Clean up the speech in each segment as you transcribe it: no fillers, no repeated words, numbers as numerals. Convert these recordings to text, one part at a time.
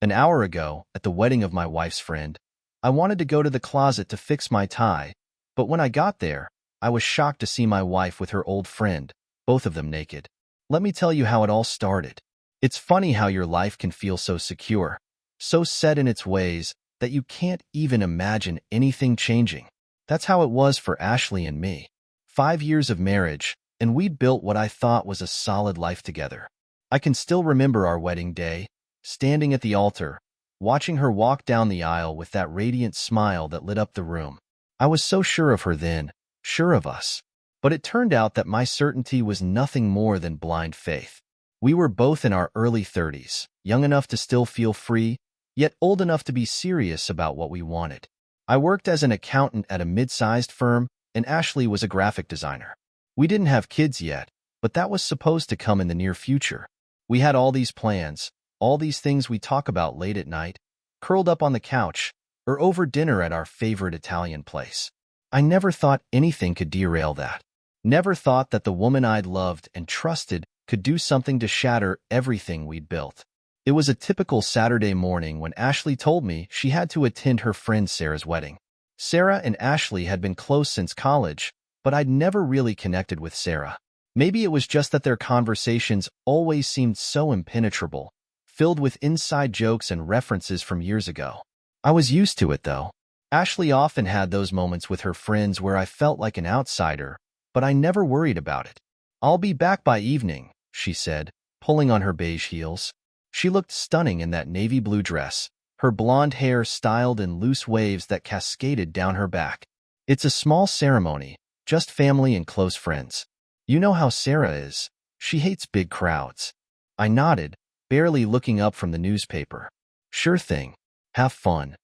An hour ago, at the wedding of my wife's friend, I wanted to go to the closet to fix my tie, but when I got there, I was shocked to see my wife with her old friend, both of them naked. Let me tell you how it all started. It's funny how your life can feel so secure, so set in its ways, that you can't even imagine anything changing. That's how it was for Ashley and me. 5 years of marriage, and we'd built what I thought was a solid life together. I can still remember our wedding day, standing at the altar, watching her walk down the aisle with that radiant smile that lit up the room. I was so sure of her then, sure of us. But it turned out that my certainty was nothing more than blind faith. We were both in our early 30s, young enough to still feel free, yet old enough to be serious about what we wanted. I worked as an accountant at a mid-sized firm, and Ashley was a graphic designer. We didn't have kids yet, but that was supposed to come in the near future. We had all these plans, all these things we talk about late at night, curled up on the couch, or over dinner at our favorite Italian place. I never thought anything could derail that. Never thought that the woman I'd loved and trusted could do something to shatter everything we'd built. It was a typical Saturday morning when Ashley told me she had to attend her friend Sarah's wedding. Sarah and Ashley had been close since college, but I'd never really connected with Sarah. Maybe it was just that their conversations always seemed so impenetrable, filled with inside jokes and references from years ago. I was used to it, though. Ashley often had those moments with her friends where I felt like an outsider, but I never worried about it. "I'll be back by evening," she said, pulling on her beige heels. She looked stunning in that navy blue dress, her blonde hair styled in loose waves that cascaded down her back. "It's a small ceremony, just family and close friends. You know how Sarah is. She hates big crowds." I nodded, barely looking up from the newspaper. "Sure thing. Have fun."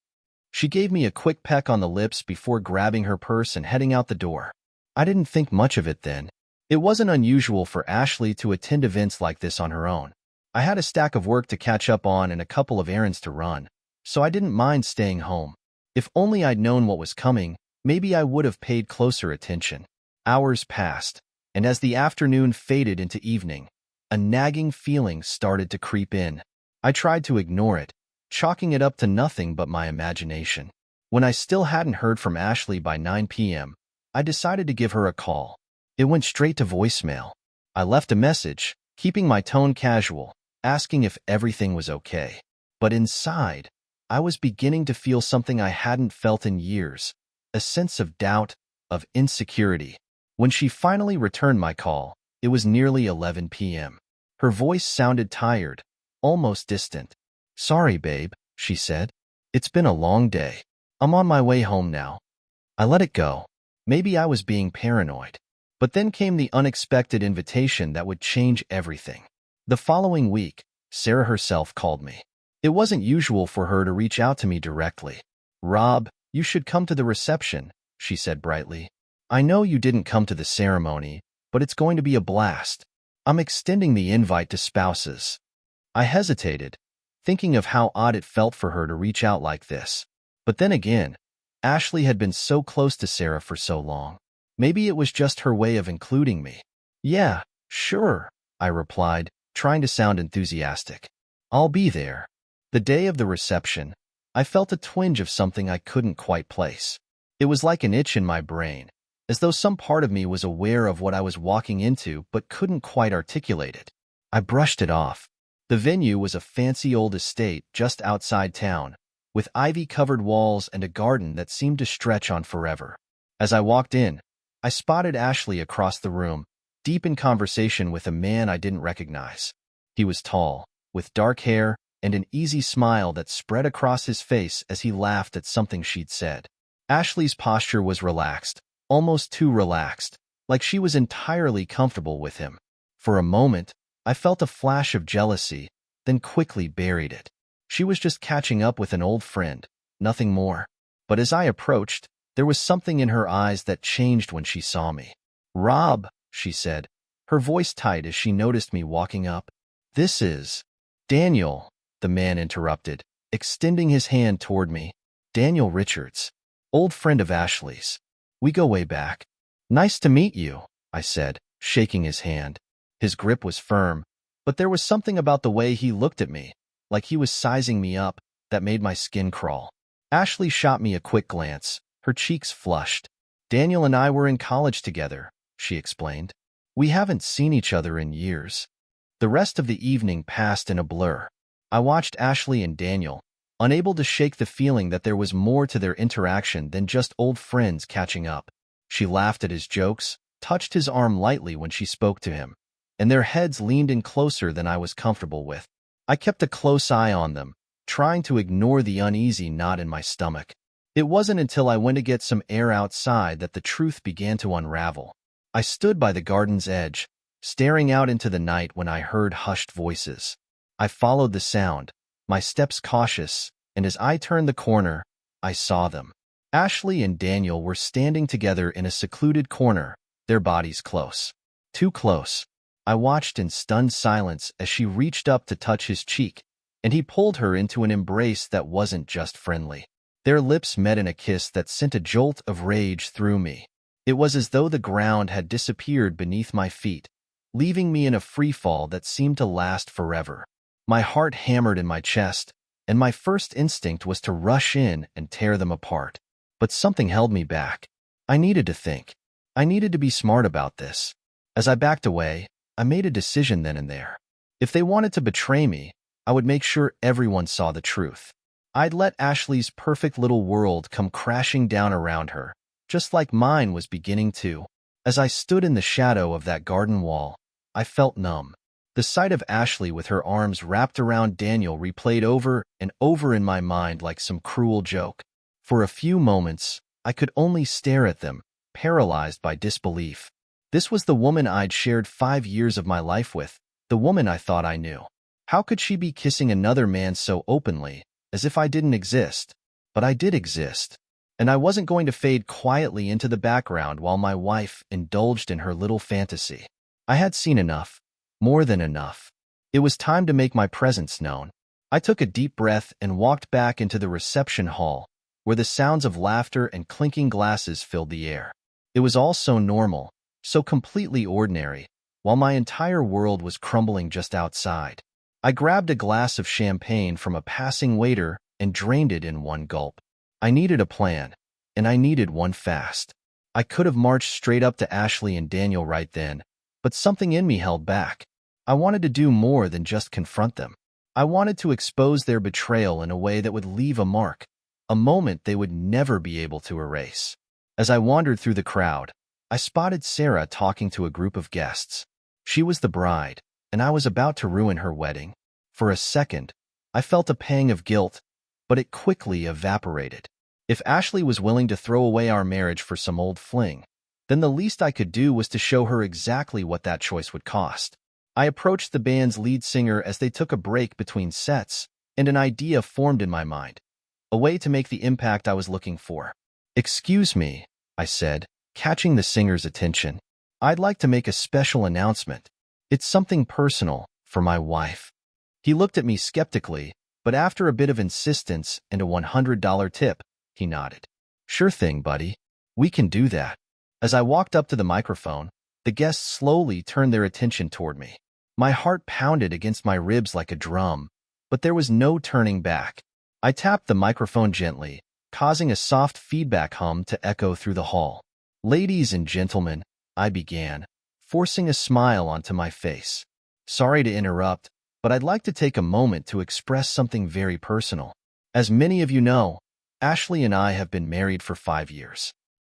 She gave me a quick peck on the lips before grabbing her purse and heading out the door. I didn't think much of it then. It wasn't unusual for Ashley to attend events like this on her own. I had a stack of work to catch up on and a couple of errands to run, so I didn't mind staying home. If only I'd known what was coming, maybe I would have paid closer attention. Hours passed, and as the afternoon faded into evening, a nagging feeling started to creep in. I tried to ignore it, chalking it up to nothing but my imagination. When I still hadn't heard from Ashley by 9 p.m., I decided to give her a call. It went straight to voicemail. I left a message, keeping my tone casual, asking if everything was okay. But inside, I was beginning to feel something I hadn't felt in years, a sense of doubt, of insecurity. When she finally returned my call, it was nearly 11 p.m. Her voice sounded tired, almost distant. "Sorry, babe," she said. "It's been a long day. I'm on my way home now." I let it go. Maybe I was being paranoid. But then came the unexpected invitation that would change everything. The following week, Sarah herself called me. It wasn't usual for her to reach out to me directly. "Rob, you should come to the reception," she said brightly. "I know you didn't come to the ceremony, but it's going to be a blast. I'm extending the invite to spouses." I hesitated, thinking of how odd it felt for her to reach out like this. But then again, Ashley had been so close to Sarah for so long. Maybe it was just her way of including me. "Yeah, sure," I replied, trying to sound enthusiastic. "I'll be there." The day of the reception, I felt a twinge of something I couldn't quite place. It was like an itch in my brain, as though some part of me was aware of what I was walking into but couldn't quite articulate it. I brushed it off. The venue was a fancy old estate just outside town, with ivy-covered walls and a garden that seemed to stretch on forever. As I walked in, I spotted Ashley across the room, deep in conversation with a man I didn't recognize. He was tall, with dark hair and an easy smile that spread across his face as he laughed at something she'd said. Ashley's posture was relaxed, almost too relaxed, like she was entirely comfortable with him. For a moment, I felt a flash of jealousy, then quickly buried it. She was just catching up with an old friend, nothing more. But as I approached, there was something in her eyes that changed when she saw me. "Rob," she said, her voice tight as she noticed me walking up. "This is—" "Daniel," the man interrupted, extending his hand toward me. "Daniel Richards, old friend of Ashley's. We go way back." "Nice to meet you," I said, shaking his hand. His grip was firm, but there was something about the way he looked at me, like he was sizing me up, that made my skin crawl. Ashley shot me a quick glance, her cheeks flushed. Daniel and I were in college together, she explained. We haven't seen each other in years. The rest of the evening passed in a blur. I watched Ashley and Daniel, unable to shake the feeling that there was more to their interaction than just old friends catching up. She laughed at his jokes, touched his arm lightly when she spoke to him, and their heads leaned in closer than I was comfortable with. I kept a close eye on them, trying to ignore the uneasy knot in my stomach. It wasn't until I went to get some air outside that the truth began to unravel. I stood by the garden's edge, staring out into the night when I heard hushed voices. I followed the sound, my steps cautious, and as I turned the corner, I saw them. Ashley and Daniel were standing together in a secluded corner, their bodies close. Too close. I watched in stunned silence as she reached up to touch his cheek, and he pulled her into an embrace that wasn't just friendly. Their lips met in a kiss that sent a jolt of rage through me. It was as though the ground had disappeared beneath my feet, leaving me in a freefall that seemed to last forever. My heart hammered in my chest, and my first instinct was to rush in and tear them apart. But something held me back. I needed to think. I needed to be smart about this. As I backed away, I made a decision then and there. If they wanted to betray me, I would make sure everyone saw the truth. I'd let Ashley's perfect little world come crashing down around her, just like mine was beginning to. As I stood in the shadow of that garden wall, I felt numb. The sight of Ashley with her arms wrapped around Daniel replayed over and over in my mind like some cruel joke. For a few moments, I could only stare at them, paralyzed by disbelief. This was the woman I'd shared 5 years of my life with, the woman I thought I knew. How could she be kissing another man so openly, as if I didn't exist? But I did exist, and I wasn't going to fade quietly into the background while my wife indulged in her little fantasy. I had seen enough, more than enough. It was time to make my presence known. I took a deep breath and walked back into the reception hall, where the sounds of laughter and clinking glasses filled the air. It was all so normal, so completely ordinary, while my entire world was crumbling just outside. I grabbed a glass of champagne from a passing waiter and drained it in one gulp. I needed a plan, and I needed one fast. I could have marched straight up to Ashley and Daniel right then, but something in me held back. I wanted to do more than just confront them. I wanted to expose their betrayal in a way that would leave a mark, a moment they would never be able to erase. As I wandered through the crowd, I spotted Sarah talking to a group of guests. She was the bride, and I was about to ruin her wedding. For a second, I felt a pang of guilt, but it quickly evaporated. If Ashley was willing to throw away our marriage for some old fling, then the least I could do was to show her exactly what that choice would cost. I approached the band's lead singer as they took a break between sets, and an idea formed in my mind, a way to make the impact I was looking for. "Excuse me," I said, catching the singer's attention. "I'd like to make a special announcement. It's something personal, for my wife." He looked at me skeptically, but after a bit of insistence and a $100 tip, he nodded. "Sure thing, buddy. We can do that." As I walked up to the microphone, the guests slowly turned their attention toward me. My heart pounded against my ribs like a drum, but there was no turning back. I tapped the microphone gently, causing a soft feedback hum to echo through the hall. "Ladies and gentlemen," I began, forcing a smile onto my face. "Sorry to interrupt, but I'd like to take a moment to express something very personal. As many of you know, Ashley and I have been married for 5 years."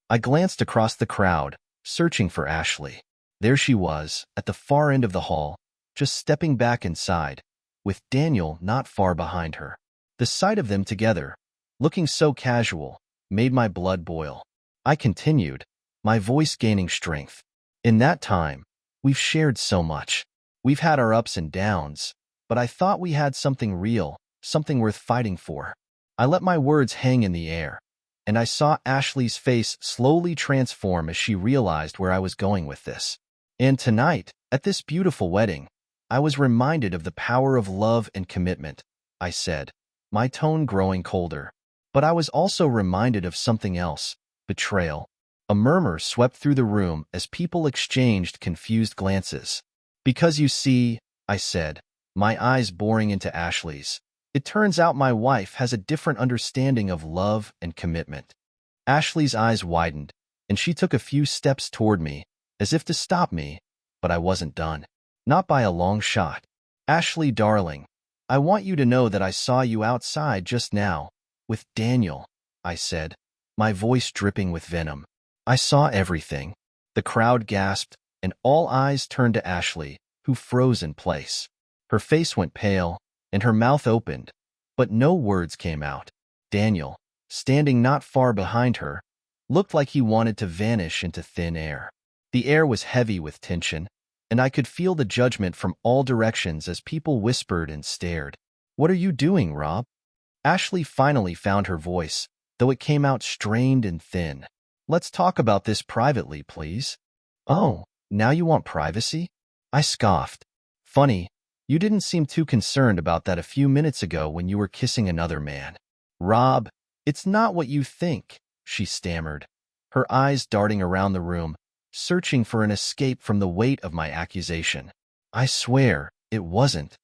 I glanced across the crowd, searching for Ashley. There she was, at the far end of the hall, just stepping back inside, with Daniel not far behind her. The sight of them together, looking so casual, made my blood boil. I continued, my voice gaining strength. "In that time, we've shared so much. We've had our ups and downs, but I thought we had something real, something worth fighting for." I let my words hang in the air, and I saw Ashley's face slowly transform as she realized where I was going with this. "And tonight, at this beautiful wedding, I was reminded of the power of love and commitment," I said, my tone growing colder. "But I was also reminded of something else, betrayal." A murmur swept through the room as people exchanged confused glances. "Because you see," I said, my eyes boring into Ashley's, It turns out my wife has a different understanding of love and commitment. Ashley's eyes widened, and she took a few steps toward me, as if to stop me, but I wasn't done. Not by a long shot. Ashley, darling, I want you to know that I saw you outside just now, with Daniel, I said, my voice dripping with venom. I saw everything. The crowd gasped, and all eyes turned to Ashley, who froze in place. Her face went pale, and her mouth opened, but no words came out. Daniel, standing not far behind her, looked like he wanted to vanish into thin air. The air was heavy with tension, and I could feel the judgment from all directions as people whispered and stared. "What are you doing, Rob?" Ashley finally found her voice, though it came out strained and thin. "Let's talk about this privately, please." "Oh, now you want privacy?" I scoffed. "Funny, you didn't seem too concerned about that a few minutes ago when you were kissing another man." "Rob, it's not what you think," she stammered, her eyes darting around the room, searching for an escape from the weight of my accusation. "I swear, it wasn't."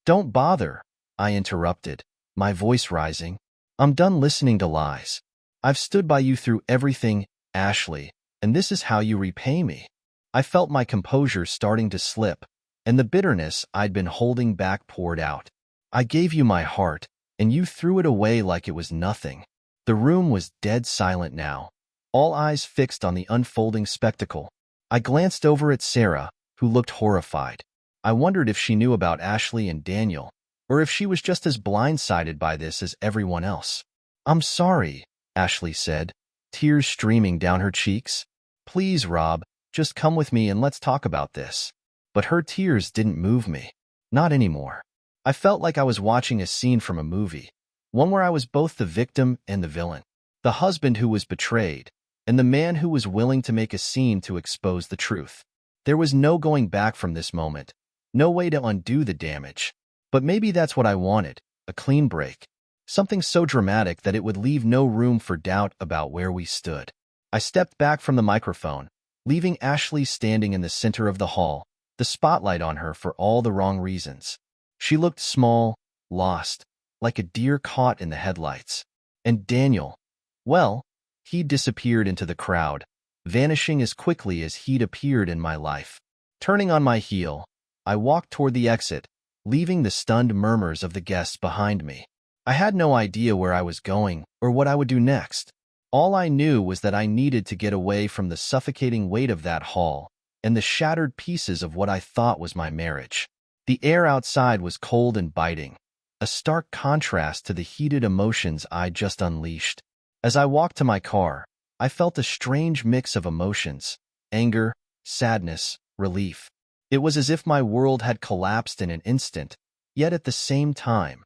"Don't bother," I interrupted, my voice rising. "I'm done listening to lies. I've stood by you through everything, Ashley, and this is how you repay me." I felt my composure starting to slip, and the bitterness I'd been holding back poured out. "I gave you my heart, and you threw it away like it was nothing." The room was dead silent now, all eyes fixed on the unfolding spectacle. I glanced over at Sarah, who looked horrified. I wondered if she knew about Ashley and Daniel, or if she was just as blindsided by this as everyone else. "I'm sorry," Ashley said, tears streaming down her cheeks. "Please, Rob, just come with me and let's talk about this." But her tears didn't move me. Not anymore. I felt like I was watching a scene from a movie, one where I was both the victim and the villain, the husband who was betrayed, and the man who was willing to make a scene to expose the truth. There was no going back from this moment, no way to undo the damage. But maybe that's what I wanted, a clean break, something so dramatic that it would leave no room for doubt about where we stood. I stepped back from the microphone, leaving Ashley standing in the center of the hall, the spotlight on her for all the wrong reasons. She looked small, lost, like a deer caught in the headlights. And Daniel, well, he disappeared into the crowd, vanishing as quickly as he'd appeared in my life. Turning on my heel, I walked toward the exit, leaving the stunned murmurs of the guests behind me. I had no idea where I was going or what I would do next. All I knew was that I needed to get away from the suffocating weight of that hall and the shattered pieces of what I thought was my marriage. The air outside was cold and biting, a stark contrast to the heated emotions I'd just unleashed. As I walked to my car, I felt a strange mix of emotions: anger, sadness, relief. It was as if my world had collapsed in an instant, yet at the same time,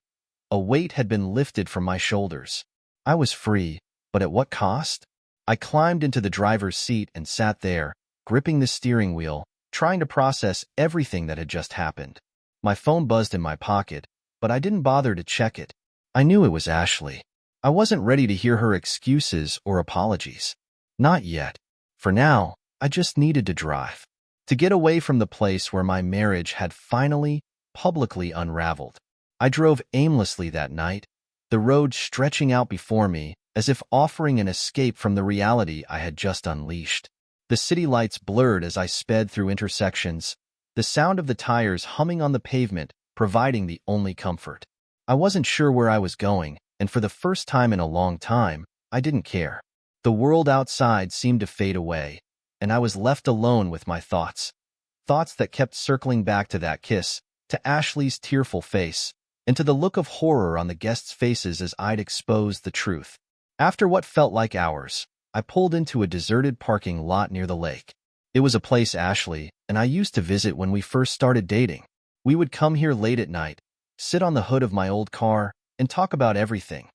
a weight had been lifted from my shoulders. I was free, but at what cost? I climbed into the driver's seat and sat there, gripping the steering wheel, trying to process everything that had just happened. My phone buzzed in my pocket, but I didn't bother to check it. I knew it was Ashley. I wasn't ready to hear her excuses or apologies. Not yet. For now, I just needed to drive, to get away from the place where my marriage had finally, publicly unraveled. I drove aimlessly that night, the road stretching out before me as if offering an escape from the reality I had just unleashed. The city lights blurred as I sped through intersections, the sound of the tires humming on the pavement providing the only comfort. I wasn't sure where I was going, and for the first time in a long time, I didn't care. The world outside seemed to fade away, and I was left alone with my thoughts. Thoughts that kept circling back to that kiss, to Ashley's tearful face, and to the look of horror on the guests' faces as I'd exposed the truth. After what felt like hours, I pulled into a deserted parking lot near the lake. It was a place Ashley and I used to visit when we first started dating. We would come here late at night, sit on the hood of my old car, and talk about everything.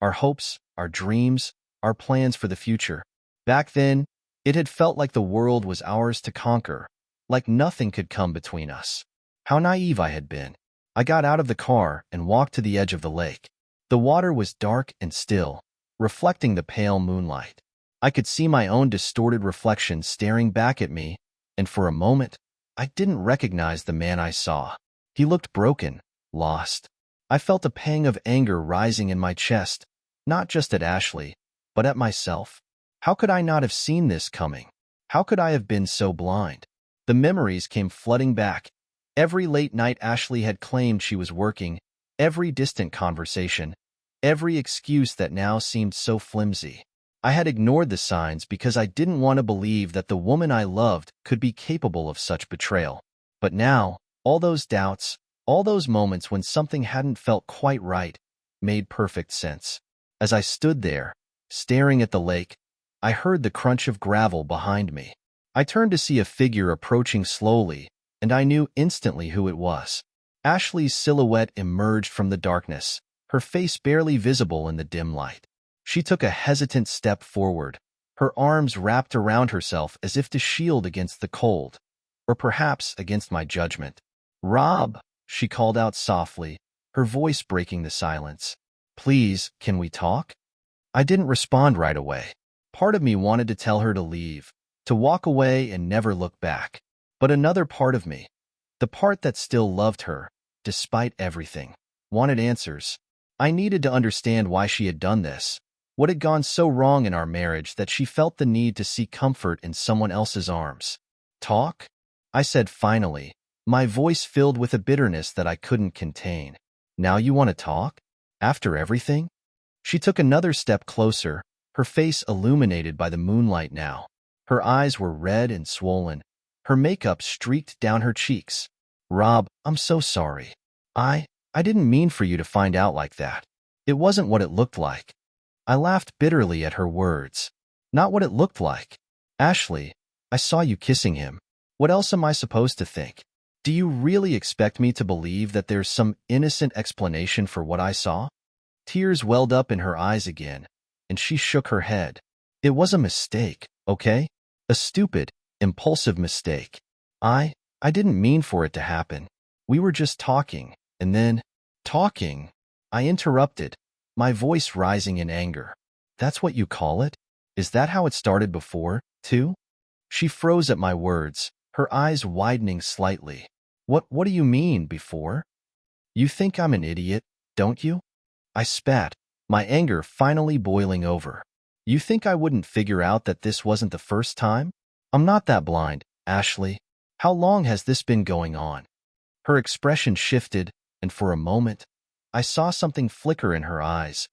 Our hopes, our dreams, our plans for the future. Back then, it had felt like the world was ours to conquer, like nothing could come between us. How naive I had been. I got out of the car and walked to the edge of the lake. The water was dark and still, reflecting the pale moonlight. I could see my own distorted reflection staring back at me, and for a moment, I didn't recognize the man I saw. He looked broken, lost. I felt a pang of anger rising in my chest, not just at Ashley, but at myself. How could I not have seen this coming? How could I have been so blind? The memories came flooding back. Every late night Ashley had claimed she was working, every distant conversation, every excuse that now seemed so flimsy. I had ignored the signs because I didn't want to believe that the woman I loved could be capable of such betrayal. But now, all those doubts, all those moments when something hadn't felt quite right, made perfect sense. As I stood there, staring at the lake, I heard the crunch of gravel behind me. I turned to see a figure approaching slowly, and I knew instantly who it was. Ashley's silhouette emerged from the darkness, her face barely visible in the dim light. She took a hesitant step forward, her arms wrapped around herself as if to shield against the cold, or perhaps against my judgment. "Rob," she called out softly, her voice breaking the silence. "Please, can we talk?" I didn't respond right away. Part of me wanted to tell her to leave, to walk away and never look back. But another part of me, the part that still loved her, despite everything, wanted answers. I needed to understand why she had done this, what had gone so wrong in our marriage that she felt the need to seek comfort in someone else's arms. "Talk?" I said finally, my voice filled with a bitterness that I couldn't contain. "Now you want to talk? After everything?" She took another step closer, her face illuminated by the moonlight now. Her eyes were red and swollen, her makeup streaked down her cheeks. "Rob, I'm so sorry. I didn't mean for you to find out like that. It wasn't what it looked like." I laughed bitterly at her words. "Not what it looked like? Ashley, I saw you kissing him. What else am I supposed to think? Do you really expect me to believe that there's some innocent explanation for what I saw?" Tears welled up in her eyes again, and she shook her head. "It was a mistake, okay? A stupid, impulsive mistake. I didn't mean for it to happen. We were just talking, and then—" "Talking?" I interrupted, my voice rising in anger. "That's what you call it? Is that how it started before, too?" She froze at my words, her eyes widening slightly. What do you mean, before? You think I'm an idiot, don't you?" I spat, my anger finally boiling over. "You think I wouldn't figure out that this wasn't the first time? I'm not that blind, Ashley. How long has this been going on?" Her expression shifted, and for a moment, I saw something flicker in her eyes.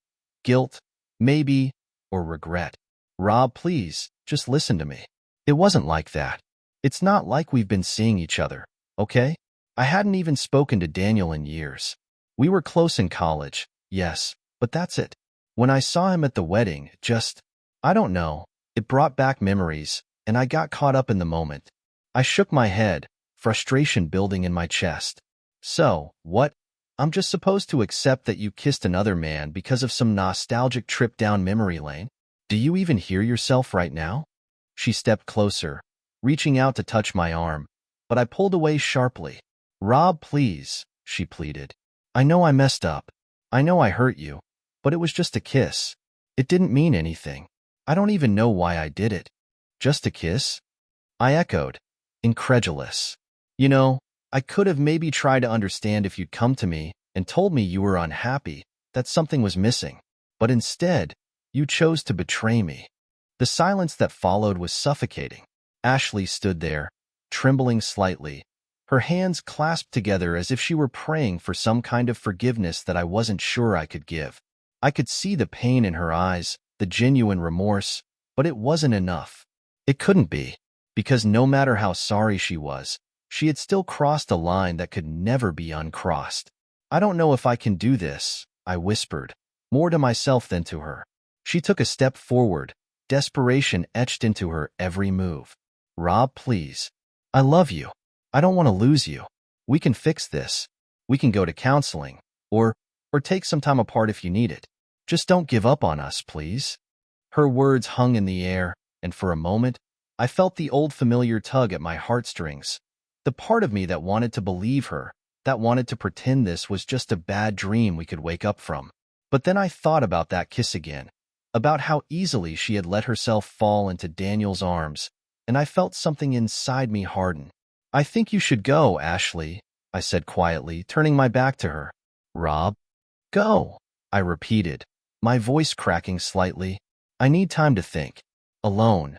Guilt, maybe, or regret. "Rob, please, just listen to me. It wasn't like that. It's not like we've been seeing each other, okay? I hadn't even spoken to Daniel in years. We were close in college, yes, but that's it. When I saw him at the wedding, I don't know, it brought back memories, and I got caught up in the moment." I shook my head, frustration building in my chest. "So, what? I'm just supposed to accept that you kissed another man because of some nostalgic trip down memory lane? Do you even hear yourself right now?" She stepped closer, reaching out to touch my arm, but I pulled away sharply. "Rob, please," she pleaded. "I know I messed up. I know I hurt you, but it was just a kiss. It didn't mean anything. I don't even know why I did it. Just a kiss?" I echoed, incredulous. "You know, I could have maybe tried to understand if you'd come to me and told me you were unhappy, that something was missing. But instead, you chose to betray me." The silence that followed was suffocating. Ashley stood there, trembling slightly, her hands clasped together as if she were praying for some kind of forgiveness that I wasn't sure I could give. I could see the pain in her eyes, the genuine remorse, but it wasn't enough. It couldn't be, because no matter how sorry she was, she had still crossed a line that could never be uncrossed. "I don't know if I can do this," I whispered, more to myself than to her. She took a step forward, desperation etched into her every move. "Rob, please. I love you. I don't want to lose you. We can fix this. We can go to counseling, or take some time apart if you need it. Just don't give up on us, please." Her words hung in the air, and for a moment, I felt the old familiar tug at my heartstrings. The part of me that wanted to believe her, that wanted to pretend this was just a bad dream we could wake up from. But then I thought about that kiss again, about how easily she had let herself fall into Daniel's arms, and I felt something inside me harden. "I think you should go, Ashley," I said quietly, turning my back to her. "Rob, Go, I repeated, my voice cracking slightly. I need time to think. Alone.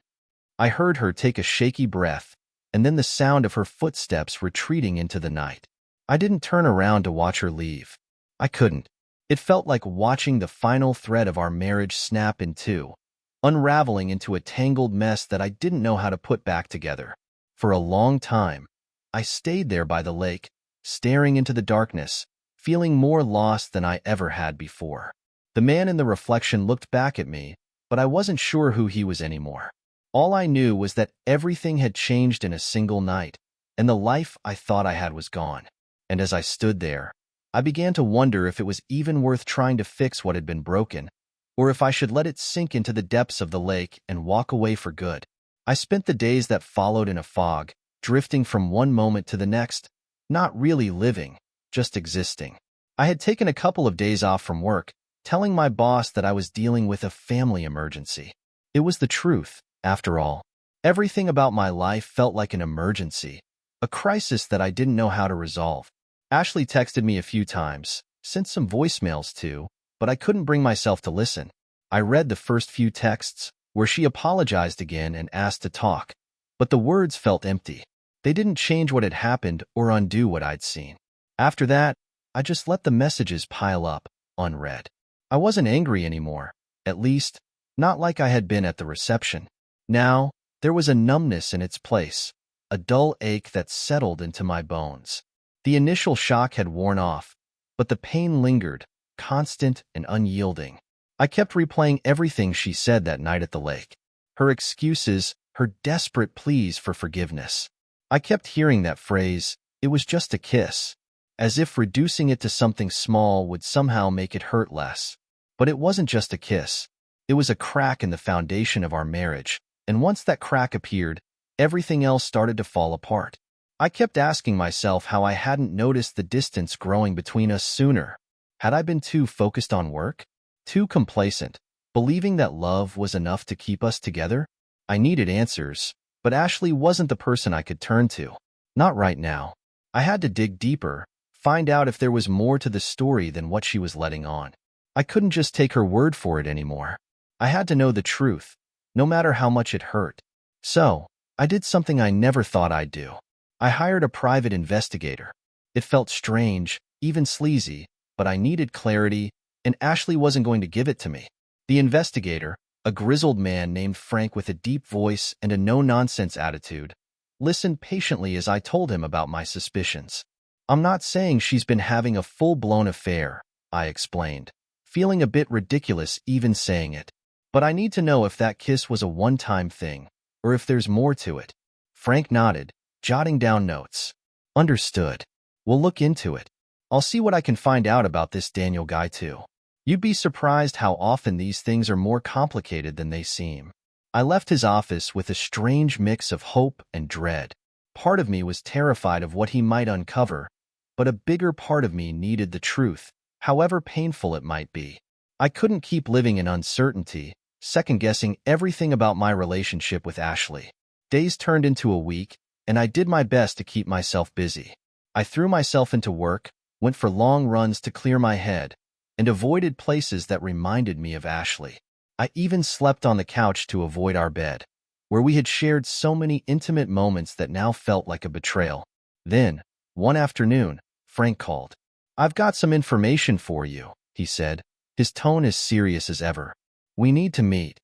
I heard her take a shaky breath, and then the sound of her footsteps retreating into the night. I didn't turn around to watch her leave. I couldn't. It felt like watching the final thread of our marriage snap in two, unraveling into a tangled mess that I didn't know how to put back together. For a long time, I stayed there by the lake, staring into the darkness, feeling more lost than I ever had before. The man in the reflection looked back at me, but I wasn't sure who he was anymore. All I knew was that everything had changed in a single night, and the life I thought I had was gone. And as I stood there, I began to wonder if it was even worth trying to fix what had been broken, or if I should let it sink into the depths of the lake and walk away for good. I spent the days that followed in a fog, drifting from one moment to the next, not really living, just existing. I had taken a couple of days off from work, telling my boss that I was dealing with a family emergency. It was the truth, after all. Everything about my life felt like an emergency, a crisis that I didn't know how to resolve. Ashley texted me a few times, sent some voicemails too, but I couldn't bring myself to listen. I read the first few texts, where she apologized again and asked to talk, but the words felt empty. They didn't change what had happened or undo what I'd seen. After that, I just let the messages pile up, unread. I wasn't angry anymore, at least, not like I had been at the reception. Now, there was a numbness in its place, a dull ache that settled into my bones. The initial shock had worn off, but the pain lingered, constant and unyielding. I kept replaying everything she said that night at the lake. Her excuses, her desperate pleas for forgiveness. I kept hearing that phrase, "It was just a kiss," as if reducing it to something small would somehow make it hurt less. But it wasn't just a kiss. It was a crack in the foundation of our marriage, and once that crack appeared, everything else started to fall apart. I kept asking myself how I hadn't noticed the distance growing between us sooner. Had I been too focused on work? Too complacent, believing that love was enough to keep us together? I needed answers, but Ashley wasn't the person I could turn to. Not right now. I had to dig deeper, find out if there was more to the story than what she was letting on. I couldn't just take her word for it anymore. I had to know the truth, no matter how much it hurt. So, I did something I never thought I'd do. I hired a private investigator. It felt strange, even sleazy, but I needed clarity, and Ashley wasn't going to give it to me. The investigator, a grizzled man named Frank with a deep voice and a no-nonsense attitude, listened patiently as I told him about my suspicions. "I'm not saying she's been having a full-blown affair," I explained, feeling a bit ridiculous even saying it. "But I need to know if that kiss was a one-time thing, or if there's more to it." Frank nodded, jotting down notes. "Understood. We'll look into it. I'll see what I can find out about this Daniel guy too. You'd be surprised how often these things are more complicated than they seem." I left his office with a strange mix of hope and dread. Part of me was terrified of what he might uncover, but a bigger part of me needed the truth, however painful it might be. I couldn't keep living in uncertainty, second-guessing everything about my relationship with Ashley. Days turned into a week, and I did my best to keep myself busy. I threw myself into work, went for long runs to clear my head, and avoided places that reminded me of Ashley. I even slept on the couch to avoid our bed, where we had shared so many intimate moments that now felt like a betrayal. Then, one afternoon, Frank called. "I've got some information for you," he said, his tone as serious as ever. "We need to meet."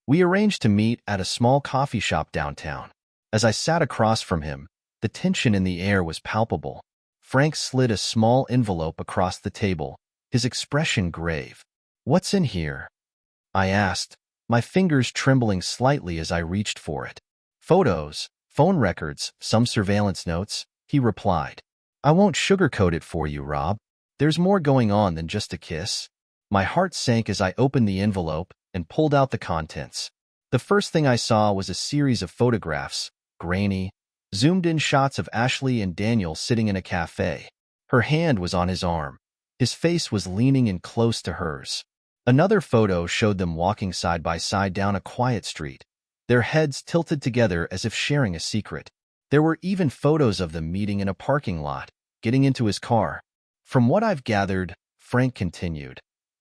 We arranged to meet at a small coffee shop downtown. As I sat across from him, the tension in the air was palpable. Frank slid a small envelope across the table, his expression grave. "What's in here?" I asked, my fingers trembling slightly as I reached for it. "Photos, phone records, some surveillance notes," he replied. "I won't sugarcoat it for you, Rob. There's more going on than just a kiss." My heart sank as I opened the envelope and pulled out the contents. The first thing I saw was a series of photographs, grainy, zoomed-in shots of Ashley and Daniel sitting in a cafe. Her hand was on his arm. His face was leaning in close to hers. Another photo showed them walking side by side down a quiet street, their heads tilted together as if sharing a secret. There were even photos of them meeting in a parking lot, getting into his car. From what I've gathered, Frank continued.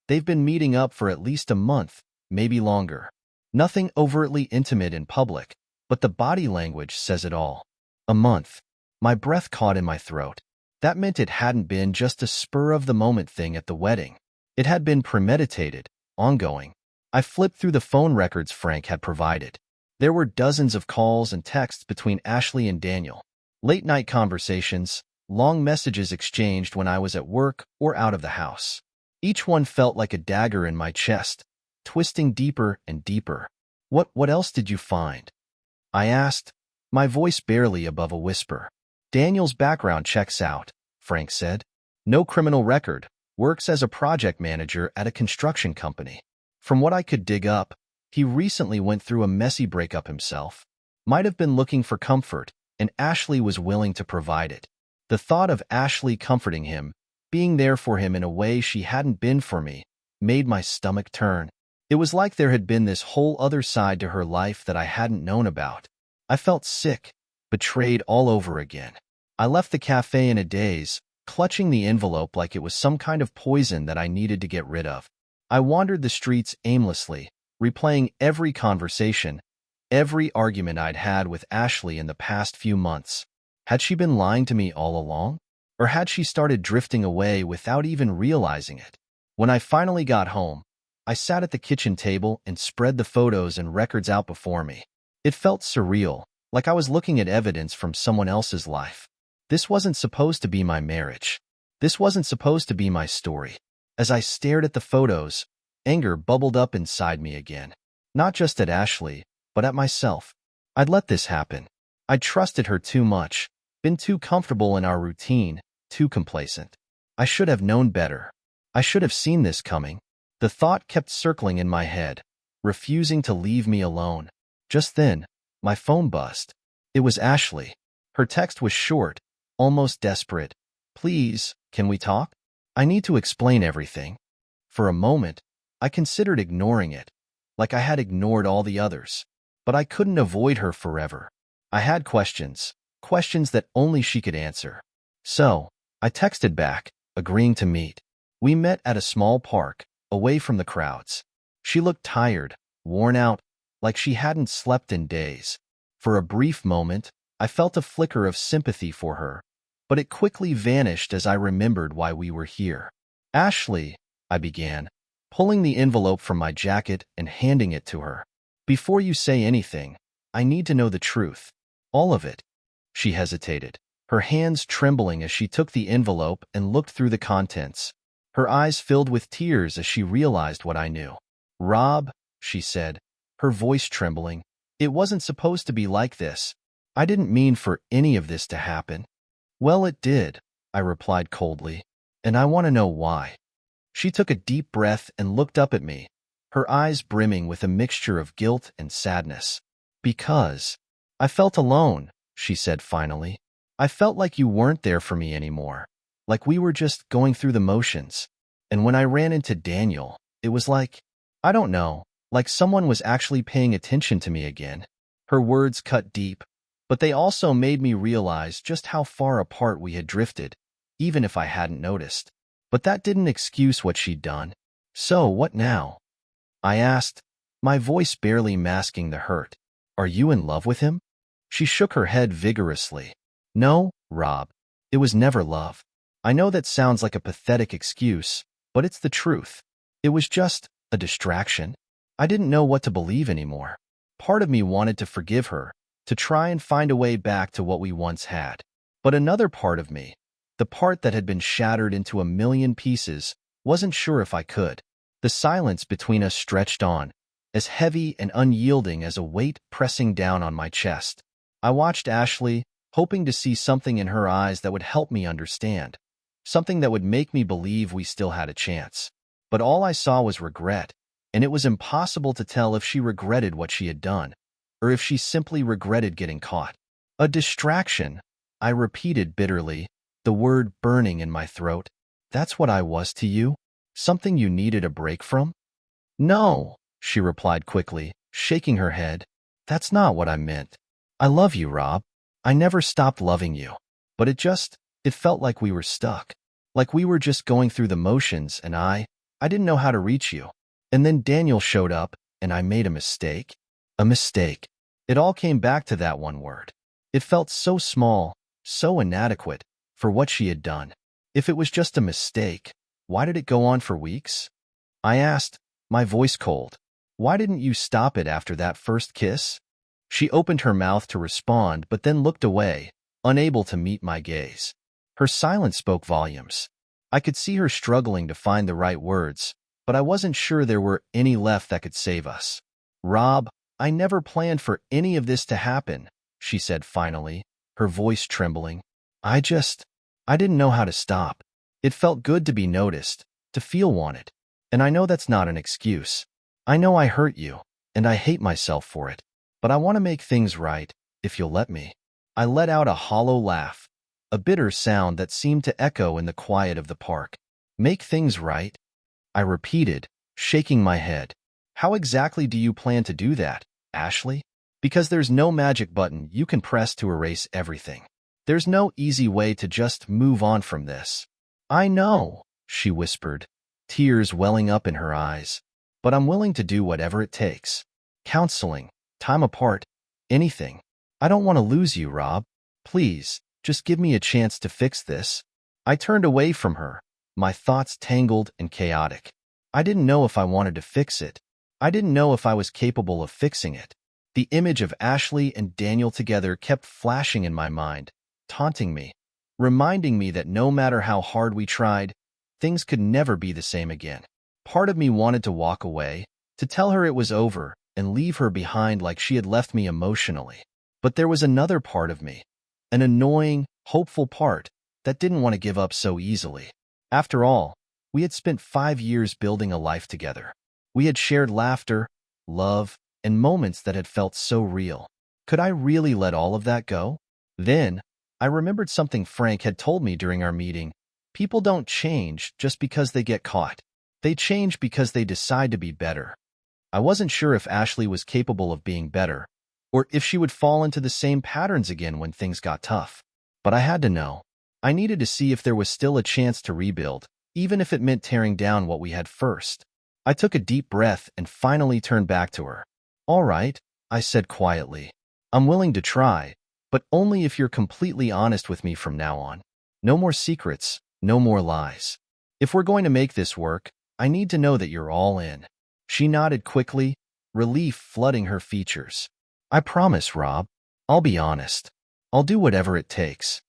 They've been meeting up for at least a month, maybe longer. Nothing overtly intimate in public, but the body language says it all. A month. My breath caught in my throat. That meant it hadn't been just a spur-of-the-moment thing at the wedding. It had been premeditated, ongoing. I flipped through the phone records Frank had provided. There were dozens of calls and texts between Ashley and Daniel. Late-night conversations, long messages exchanged when I was at work or out of the house. Each one felt like a dagger in my chest, twisting deeper and deeper. What else did you find? I asked, my voice barely above a whisper. Daniel's background checks out, Frank said. No criminal record, works as a project manager at a construction company. From what I could dig up, he recently went through a messy breakup himself. Might have been looking for comfort, and Ashley was willing to provide it. The thought of Ashley comforting him, being there for him in a way she hadn't been for me, made my stomach turn. It was like there had been this whole other side to her life that I hadn't known about. I felt sick, betrayed all over again. I left the cafe in a daze, clutching the envelope like it was some kind of poison that I needed to get rid of. I wandered the streets aimlessly, replaying every conversation, every argument I'd had with Ashley in the past few months. Had she been lying to me all along? Or had she started drifting away without even realizing it? When I finally got home, I sat at the kitchen table and spread the photos and records out before me. It felt surreal, like I was looking at evidence from someone else's life. This wasn't supposed to be my marriage. This wasn't supposed to be my story. As I stared at the photos, anger bubbled up inside me again. Not just at Ashley, but at myself. I'd let this happen. I'd trusted her too much, been too comfortable in our routine, too complacent. I should have known better. I should have seen this coming. The thought kept circling in my head, refusing to leave me alone. Just then, my phone buzzed. It was Ashley. Her text was short, almost desperate. Please, can we talk? I need to explain everything. For a moment, I considered ignoring it, like I had ignored all the others. But I couldn't avoid her forever. I had questions that only she could answer. So, I texted back, agreeing to meet. We met at a small park, away from the crowds. She looked tired, worn out, like she hadn't slept in days. For a brief moment, I felt a flicker of sympathy for her, but it quickly vanished as I remembered why we were here. Ashley, I began, pulling the envelope from my jacket and handing it to her. Before you say anything, I need to know the truth. All of it. She hesitated, her hands trembling as she took the envelope and looked through the contents. Her eyes filled with tears as she realized what I knew. Rob, she said, her voice trembling, it wasn't supposed to be like this. I didn't mean for any of this to happen. Well, it did, I replied coldly, and I want to know why. She took a deep breath and looked up at me, her eyes brimming with a mixture of guilt and sadness. Because I felt alone, she said finally. I felt like you weren't there for me anymore, like we were just going through the motions. And when I ran into Daniel, it was like, I don't know, like someone was actually paying attention to me again. Her words cut deep, but they also made me realize just how far apart we had drifted, even if I hadn't noticed. But that didn't excuse what she'd done. So what now? I asked, my voice barely masking the hurt. Are you in love with him? She shook her head vigorously. No, Rob. It was never love. I know that sounds like a pathetic excuse, but it's the truth. It was just a distraction. I didn't know what to believe anymore. Part of me wanted to forgive her, to try and find a way back to what we once had. But another part of me, the part that had been shattered into a million pieces, wasn't sure if I could. The silence between us stretched on, as heavy and unyielding as a weight pressing down on my chest. I watched Ashley, hoping to see something in her eyes that would help me understand, something that would make me believe we still had a chance. But all I saw was regret, and it was impossible to tell if she regretted what she had done, or if she simply regretted getting caught. A distraction, I repeated bitterly, the word burning in my throat. That's what I was to you? Something you needed a break from? No, she replied quickly, shaking her head. That's not what I meant. I love you, Rob. I never stopped loving you. But it felt like we were stuck. Like we were just going through the motions and I didn't know how to reach you. And then Daniel showed up and I made a mistake. A mistake. It all came back to that one word. It felt so small, so inadequate for what she had done. If it was just a mistake, why did it go on for weeks? I asked, my voice cold. Why didn't you stop it after that first kiss? She opened her mouth to respond but then looked away, unable to meet my gaze. Her silence spoke volumes. I could see her struggling to find the right words, but I wasn't sure there were any left that could save us. Rob, I never planned for any of this to happen, she said finally, her voice trembling. I didn't know how to stop. It felt good to be noticed, to feel wanted. And I know that's not an excuse. I know I hurt you, and I hate myself for it. But I want to make things right, if you'll let me. I let out a hollow laugh, a bitter sound that seemed to echo in the quiet of the park. Make things right? I repeated, shaking my head. How exactly do you plan to do that, Ashley? Because there's no magic button you can press to erase everything. There's no easy way to just move on from this. I know, she whispered, tears welling up in her eyes. But I'm willing to do whatever it takes. Counseling, time apart, anything. I don't want to lose you, Rob. Please, just give me a chance to fix this. I turned away from her, my thoughts tangled and chaotic. I didn't know if I wanted to fix it. I didn't know if I was capable of fixing it. The image of Ashley and Daniel together kept flashing in my mind, taunting me, reminding me that no matter how hard we tried, things could never be the same again. Part of me wanted to walk away, to tell her it was over and leave her behind like she had left me emotionally. But there was another part of me, an annoying, hopeful part that didn't want to give up so easily. After all, we had spent 5 years building a life together. We had shared laughter, love, and moments that had felt so real. Could I really let all of that go? Then, I remembered something Frank had told me during our meeting. People don't change just because they get caught. They change because they decide to be better. I wasn't sure if Ashley was capable of being better, or if she would fall into the same patterns again when things got tough. But I had to know. I needed to see if there was still a chance to rebuild, even if it meant tearing down what we had first. I took a deep breath and finally turned back to her. All right, I said quietly. I'm willing to try, but only if you're completely honest with me from now on. No more secrets, no more lies. If we're going to make this work, I need to know that you're all in. She nodded quickly, relief flooding her features. I promise, Rob. I'll be honest. I'll do whatever it takes.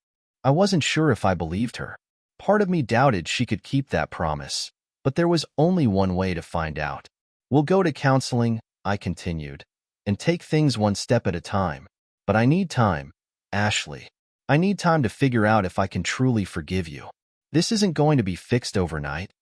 I wasn't sure if I believed her. Part of me doubted she could keep that promise, but there was only one way to find out. We'll go to counseling, I continued, and take things one step at a time. But I need time, Ashley. I need time to figure out if I can truly forgive you. This isn't going to be fixed overnight.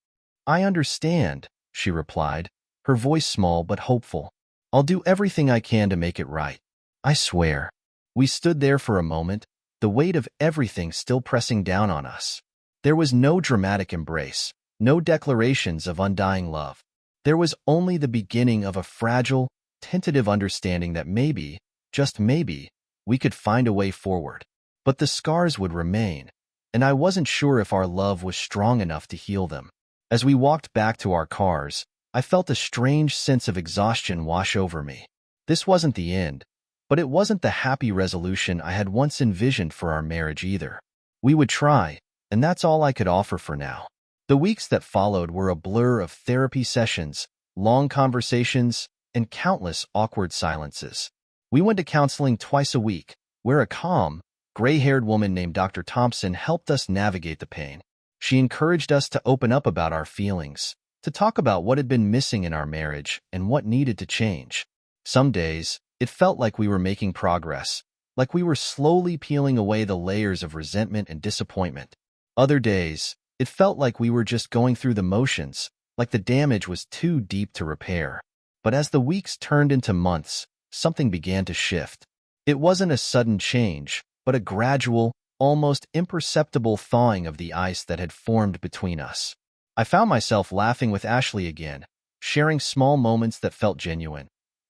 I understand, she replied, her voice small but hopeful. I'll do everything I can to make it right. I swear. We stood there for a moment, the weight of everything still pressing down on us. There was no dramatic embrace, no declarations of undying love. There was only the beginning of a fragile, tentative understanding that maybe, just maybe, we could find a way forward. But the scars would remain, and I wasn't sure if our love was strong enough to heal them. As we walked back to our cars, I felt a strange sense of exhaustion wash over me. This wasn't the end, but it wasn't the happy resolution I had once envisioned for our marriage either. We would try, and that's all I could offer for now. The weeks that followed were a blur of therapy sessions, long conversations, and countless awkward silences. We went to counseling twice a week, where a calm, gray-haired woman named Dr. Thompson helped us navigate the pain. She encouraged us to open up about our feelings, to talk about what had been missing in our marriage and what needed to change. Some days, it felt like we were making progress, like we were slowly peeling away the layers of resentment and disappointment. Other days, it felt like we were just going through the motions, like the damage was too deep to repair. But as the weeks turned into months, something began to shift. It wasn't a sudden change, but a gradual, almost imperceptible thawing of the ice that had formed between us. I found myself laughing with Ashley again, sharing small moments that felt genuine,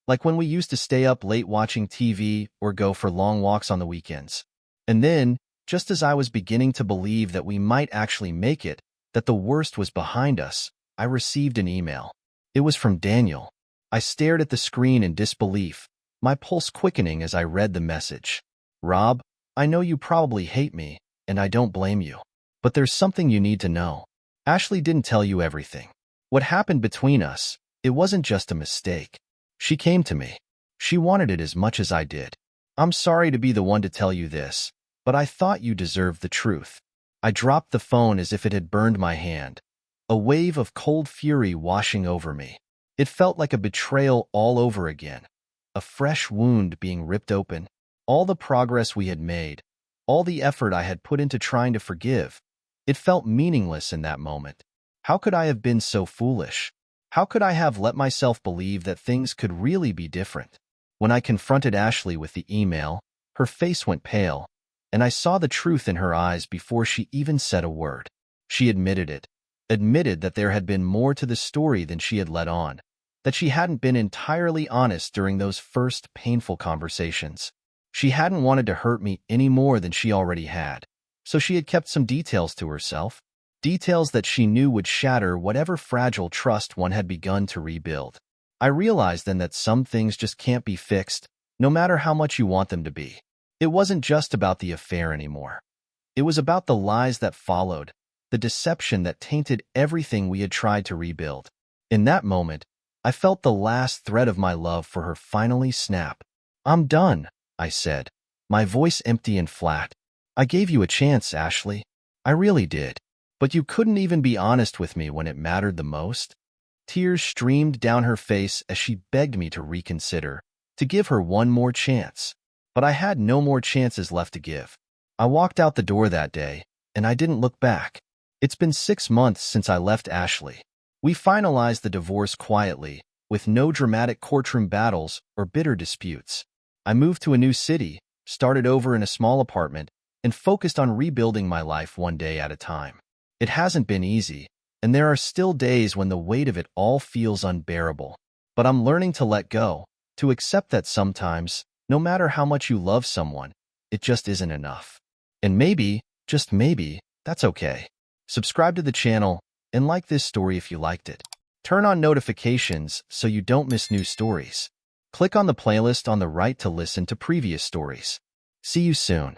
like when we used to stay up late watching TV or go for long walks on the weekends. And then, just as I was beginning to believe that we might actually make it, that the worst was behind us, I received an email. It was from Daniel. I stared at the screen in disbelief, my pulse quickening as I read the message. Rob, I know you probably hate me, and I don't blame you. But there's something you need to know. Ashley didn't tell you everything. What happened between us, it wasn't just a mistake. She came to me. She wanted it as much as I did. I'm sorry to be the one to tell you this, but I thought you deserved the truth. I dropped the phone as if it had burned my hand, a wave of cold fury washing over me. It felt like a betrayal all over again, a fresh wound being ripped open. All the progress we had made, all the effort I had put into trying to forgive, it felt meaningless in that moment. How could I have been so foolish? How could I have let myself believe that things could really be different? When I confronted Ashley with the email, her face went pale, and I saw the truth in her eyes before she even said a word. She admitted it, admitted that there had been more to the story than she had let on, that she hadn't been entirely honest during those first painful conversations. She hadn't wanted to hurt me any more than she already had, so she had kept some details to herself, details that she knew would shatter whatever fragile trust one had begun to rebuild. I realized then that some things just can't be fixed, no matter how much you want them to be. It wasn't just about the affair anymore. It was about the lies that followed, the deception that tainted everything we had tried to rebuild. In that moment, I felt the last thread of my love for her finally snap. I'm done, I said, my voice empty and flat. I gave you a chance, Ashley. I really did. But you couldn't even be honest with me when it mattered the most. Tears streamed down her face as she begged me to reconsider, to give her one more chance. But I had no more chances left to give. I walked out the door that day, and I didn't look back. It's been 6 months since I left Ashley. We finalized the divorce quietly, with no dramatic courtroom battles or bitter disputes. I moved to a new city, started over in a small apartment, and focused on rebuilding my life one day at a time. It hasn't been easy, and there are still days when the weight of it all feels unbearable. But I'm learning to let go, to accept that sometimes, no matter how much you love someone, it just isn't enough. And maybe, just maybe, that's okay. Subscribe to the channel and like this story if you liked it. Turn on notifications so you don't miss new stories. Click on the playlist on the right to listen to previous stories. See you soon.